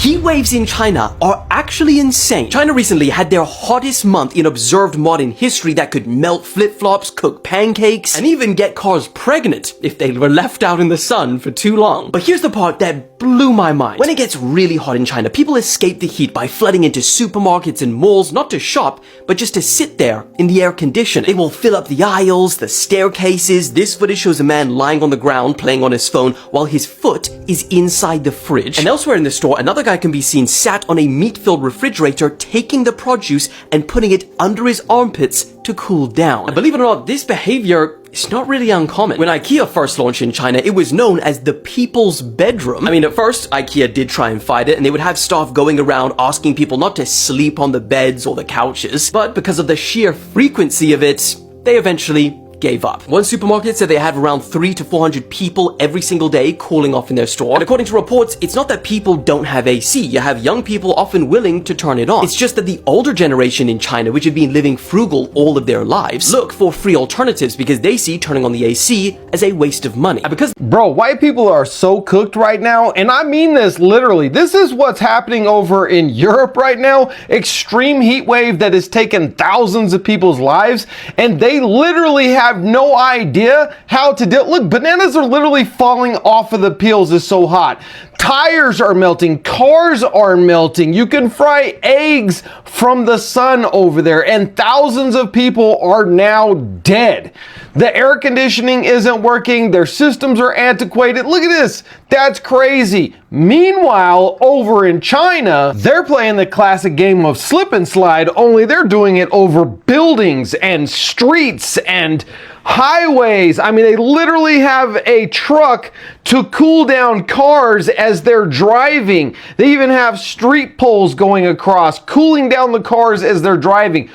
Heat waves in China are actually insane. China recently had their hottest month in observed modern history that could melt flip-flops, cook pancakes, and even get cars pregnant if they were left out in the sun for too long. But here's the part that blew my mind. When it gets really hot in China, people escape the heat by flooding into supermarkets and malls, not to shop, but just to sit there in the air conditioning. They will fill up the aisles, the staircases. This footage shows a man lying on the ground playing on his phone while his foot is inside the fridge. And elsewhere in the store, another guy can be seen sat on a meat-filled refrigerator taking the produce and putting it under his armpits to cool down. And believe it or not, this behavior is not really uncommon. When IKEA first launched in China, it was known as the people's bedroom. I mean, at first, IKEA did try and fight it, and they would have staff going around asking people not to sleep on the beds or the couches. But because of the sheer frequency of it, they eventually gave up. One supermarket said they have around 300 to 400 people every single day cooling off in their store. And according to reports, it's not that people don't have AC. You have young people often willing to turn it on. It's just that the older generation in China, which have been living frugal all of their lives, look for free alternatives because they see turning on the AC as a waste of money. And because bro, white people are so cooked right now, and I mean this literally. This is what's happening over in Europe right now. Extreme heat wave that has taken thousands of people's lives, and they literally have no idea how to deal. Look, bananas are literally falling off of the peels. It's so hot. Tires are melting, cars are melting. You can fry eggs from the sun over there, and thousands of people are now dead. The air conditioning isn't working, their systems are antiquated. Look at this, that's crazy. Meanwhile, over in China, they're playing the classic game of slip and slide, only they're doing it over buildings and streets and highways. I mean, they literally have a truck to cool down cars as they're driving. They even have street poles going across, cooling down the cars as they're driving.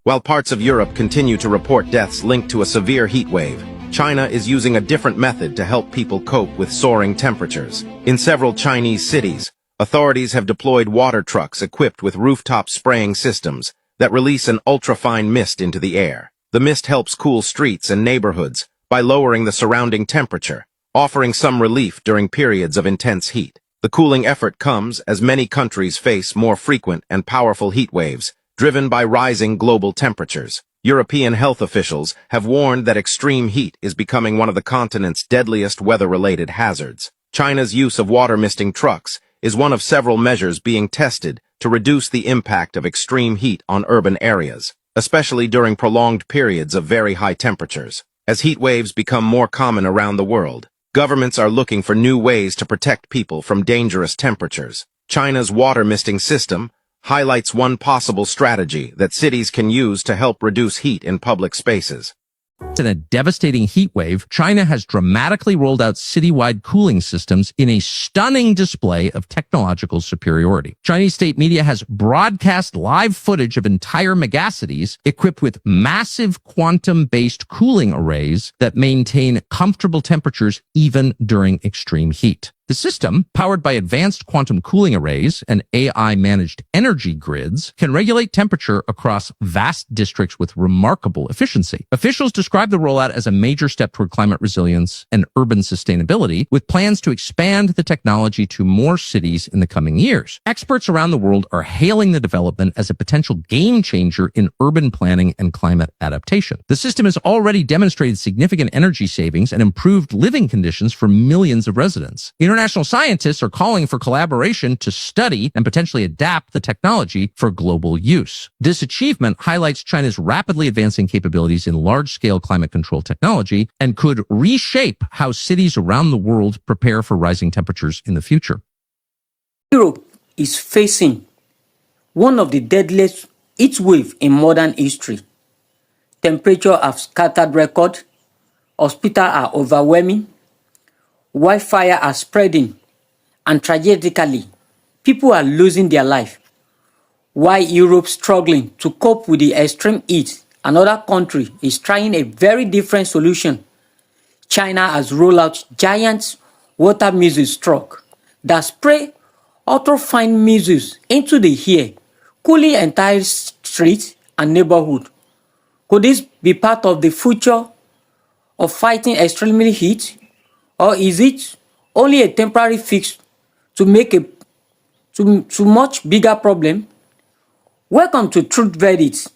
While parts of Europe continue to report deaths linked to a severe heat wave, China is using a different method to help people cope with soaring temperatures. In several Chinese cities, authorities have deployed water trucks equipped with rooftop spraying systems that release an ultrafine mist into the air. The mist helps cool streets and neighborhoods by lowering the surrounding temperature, offering some relief during periods of intense heat. The cooling effort comes as many countries face more frequent and powerful heat waves, driven by rising global temperatures. European health officials have warned that extreme heat is becoming one of the continent's deadliest weather-related hazards. China's use of water misting trucks is one of several measures being tested to reduce the impact of extreme heat on urban areas, especially during prolonged periods of very high temperatures. As heat waves become more common around the world, governments are looking for new ways to protect people from dangerous temperatures. China's water misting system highlights one possible strategy that cities can use to help reduce heat in public spaces. In a devastating heat wave, China has dramatically rolled out citywide cooling systems in a stunning display of technological superiority. Chinese state media has broadcast live footage of entire megacities equipped with massive quantum-based cooling arrays that maintain comfortable temperatures even during extreme heat. The system, powered by advanced quantum cooling arrays and AI-managed energy grids, can regulate temperature across vast districts with remarkable efficiency. Officials describe the rollout as a major step toward climate resilience and urban sustainability, with plans to expand the technology to more cities in the coming years. Experts around the world are hailing the development as a potential game changer in urban planning and climate adaptation. The system has already demonstrated significant energy savings and improved living conditions for millions of residents. International scientists are calling for collaboration to study and potentially adapt the technology for global use. This achievement highlights China's rapidly advancing capabilities in large-scale climate control technology and could reshape how cities around the world prepare for rising temperatures in the future. Europe is facing one of the deadliest heat waves in modern history. Temperatures have scattered records, hospitals are overwhelming, wildfires are spreading, and tragically, people are losing their life. While Europe is struggling to cope with the extreme heat, another country is trying a very different solution. China has rolled out giant water missiles trucks that spray ultrafine missiles into the air, cooling entire streets and neighborhoods. Could this be part of the future of fighting extreme heat? Or is it only a temporary fix to make to much bigger problem. Welcome to Truth Verdict.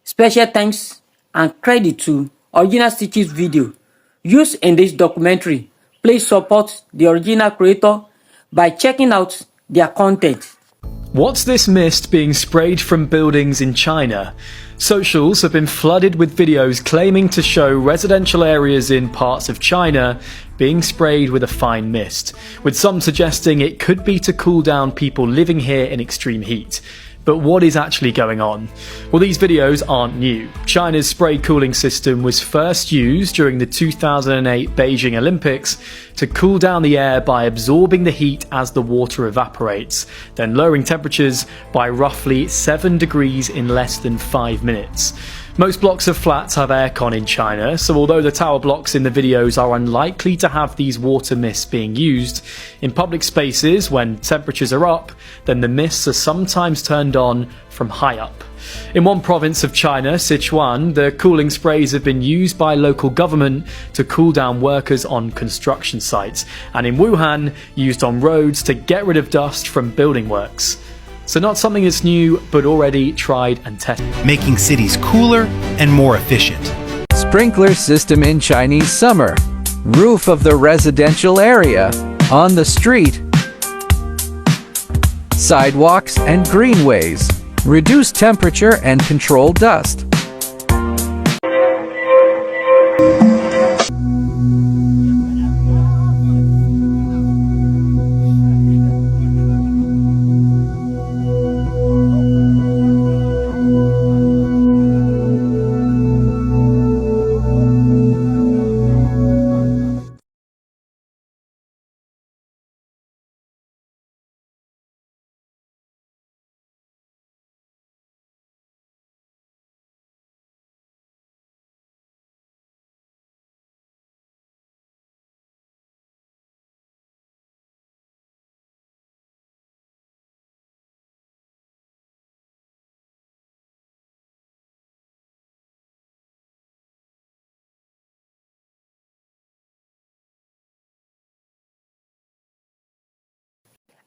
Special thanks and credit to Original Stitches video used in this documentary. Please support the original creator by checking out their content. What's this mist being sprayed from buildings in China? Socials have been flooded with videos claiming to show residential areas in parts of China being sprayed with a fine mist, with some suggesting it could be to cool down people living here in extreme heat. But what is actually going on? Well, these videos aren't new. China's spray cooling system was first used during the 2008 Beijing Olympics to cool down the air by absorbing the heat as the water evaporates, then lowering temperatures by roughly 7 degrees in less than 5 minutes. Most blocks of flats have aircon in China, so although the tower blocks in the videos are unlikely to have these water mists being used, in public spaces when temperatures are up, then the mists are sometimes turned on from high up. In one province of China, Sichuan, the cooling sprays have been used by local government to cool down workers on construction sites, and in Wuhan, used on roads to get rid of dust from building works. So not something that's new, but already tried and tested. Making cities cooler and more efficient. Sprinkler system in Chinese summer. Roof of the residential area. On the street. Sidewalks and greenways. Reduce temperature and control dust.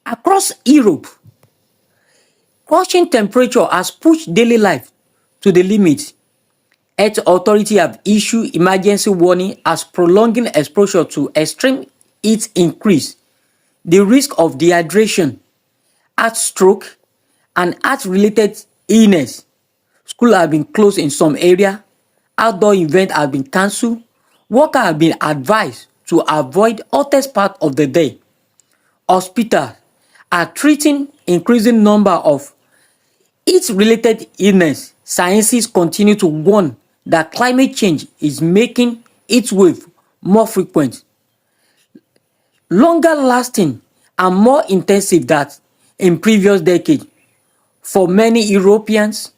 Across Europe, crushing temperature has pushed daily life to the limit. Health authorities have issued emergency warning as prolonging exposure to extreme heat increase the risk of dehydration, heart stroke, and heart-related illness. Schools have been closed in some areas. Outdoor events have been cancelled. Workers have been advised to avoid hottest part of the day. Hospitals are treating increasing number of heat-related illness. Scientists continue to warn that climate change is making heatwave more frequent, longer lasting, and more intensive than in previous decades. For many Europeans,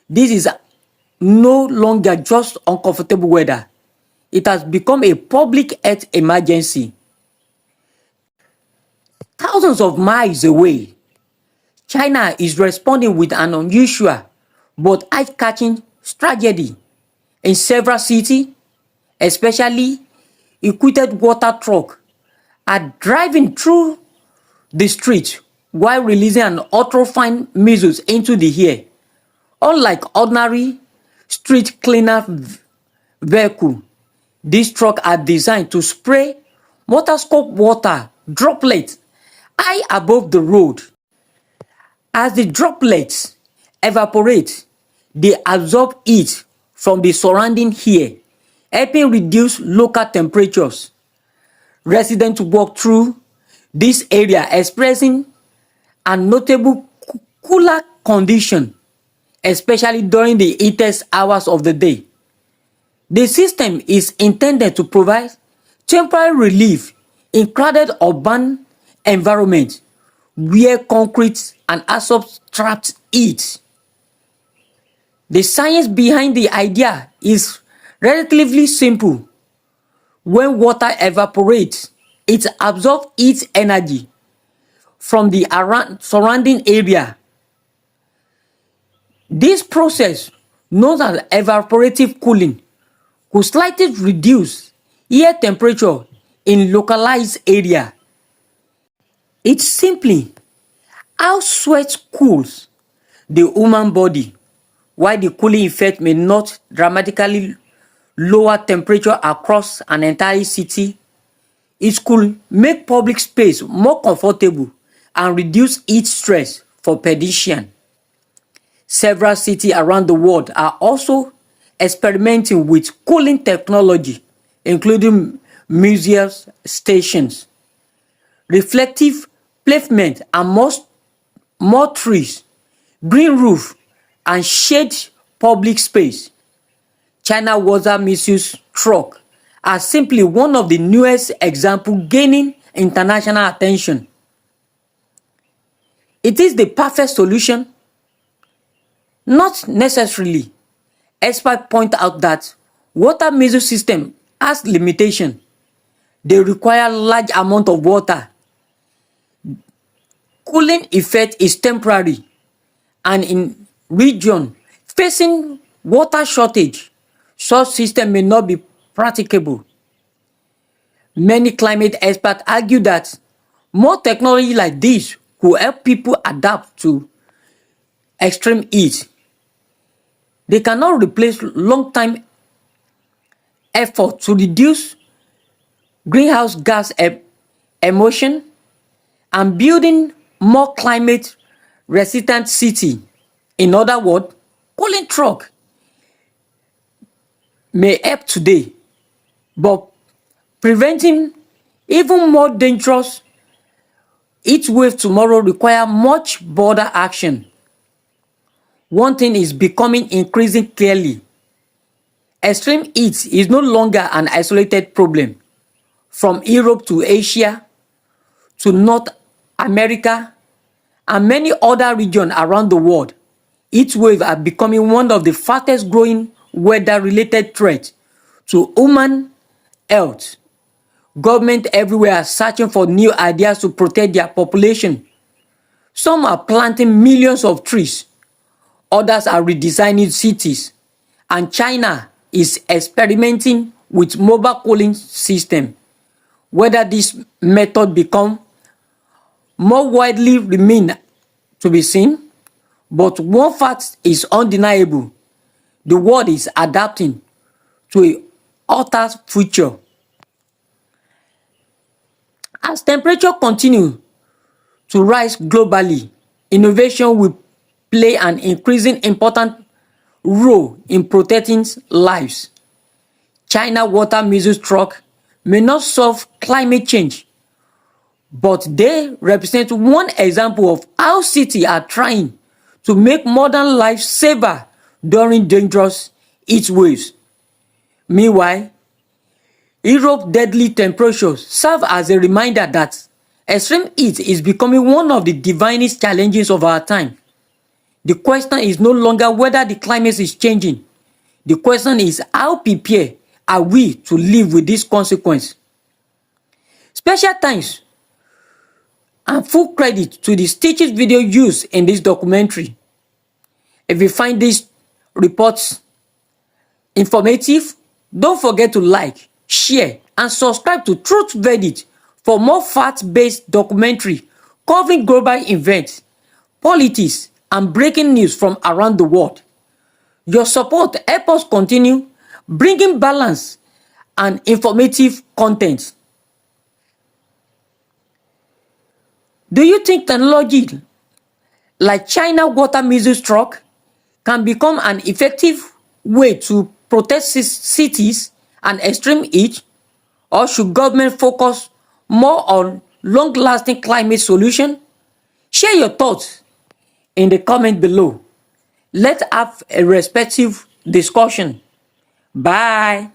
this is no longer just uncomfortable weather. It has become a public health emergency. Thousands of miles away, China is responding with an unusual but eye-catching tragedy. In several cities, especially equipped water trucks are driving through the street while releasing an ultra-fine missiles into the air. Unlike ordinary street cleaner vehicles, these trucks are designed to spray microscopic water droplets high above the road. As the droplets evaporate, they absorb heat from the surrounding air, helping reduce local temperatures. Residents walk through this area experiencing a notable cooler condition, especially during the hottest hours of the day. The system is intended to provide temporary relief in crowded urban environments where concrete and asphalt traps heat. The science behind the idea is relatively simple. When water evaporates, it absorbs heat energy from the surrounding area. This process, known as evaporative cooling, could slightly reduce air temperature in localized area. It's simply how sweat cools the human body. While the cooling effect may not dramatically lower temperature across an entire city, it could make public space more comfortable and reduce heat stress for pedestrians. Several cities around the world are also experimenting with cooling technology, including museums, stations, reflective pavement, and more trees, green roof, and shade public space. China water misuse truck are simply one of the newest examples gaining international attention. It is the perfect solution? Not necessarily. Experts point out that water misuse system has limitations. They require large amount of water. Cooling effect is temporary, and in region facing water shortage, such system may not be practicable. Many climate experts argue that more technology like this could help people adapt to extreme heat. They cannot replace long-time effort to reduce greenhouse gas emission and building more climate resistant city. In other words, cooling truck may help today, but preventing even more dangerous heat wave tomorrow require much broader action. One thing is becoming increasingly clearly. Extreme heat is no longer an isolated problem. From Europe to Asia to North America and many other regions around the world, heat waves are becoming one of the fastest growing weather-related threats to human health. Governments everywhere are searching for new ideas to protect their population. Some are planting millions of trees, others are redesigning cities, and China is experimenting with mobile cooling systems. Whether this method become more widely remains to be seen, but one fact is undeniable: the world is adapting to a hotter future. As temperature continue to rise globally, innovation will play an increasingly important role in protecting lives. China water misuse truck may not solve climate change, but they represent one example of how cities are trying to make modern life safer during dangerous heat waves. Meanwhile, Europe's deadly temperatures serve as a reminder that extreme heat is becoming one of the defining challenges of our time. The question is no longer whether the climate is changing. The question is how prepared are we to live with this consequence. Special thanks and full credit to the stitches video used in this documentary. If you find these reports informative, don't forget to like, share, and subscribe to Truth Verdict for more fact-based documentary covering global events, politics, and breaking news from around the world. Your support helps us continue bringing balance and informative content. Do you think technology like China water misuse truck can become an effective way to protect cities and extreme heat, or should government focus more on long-lasting climate solutions? Share your thoughts in the comment below. Let's have a respectful discussion. Bye.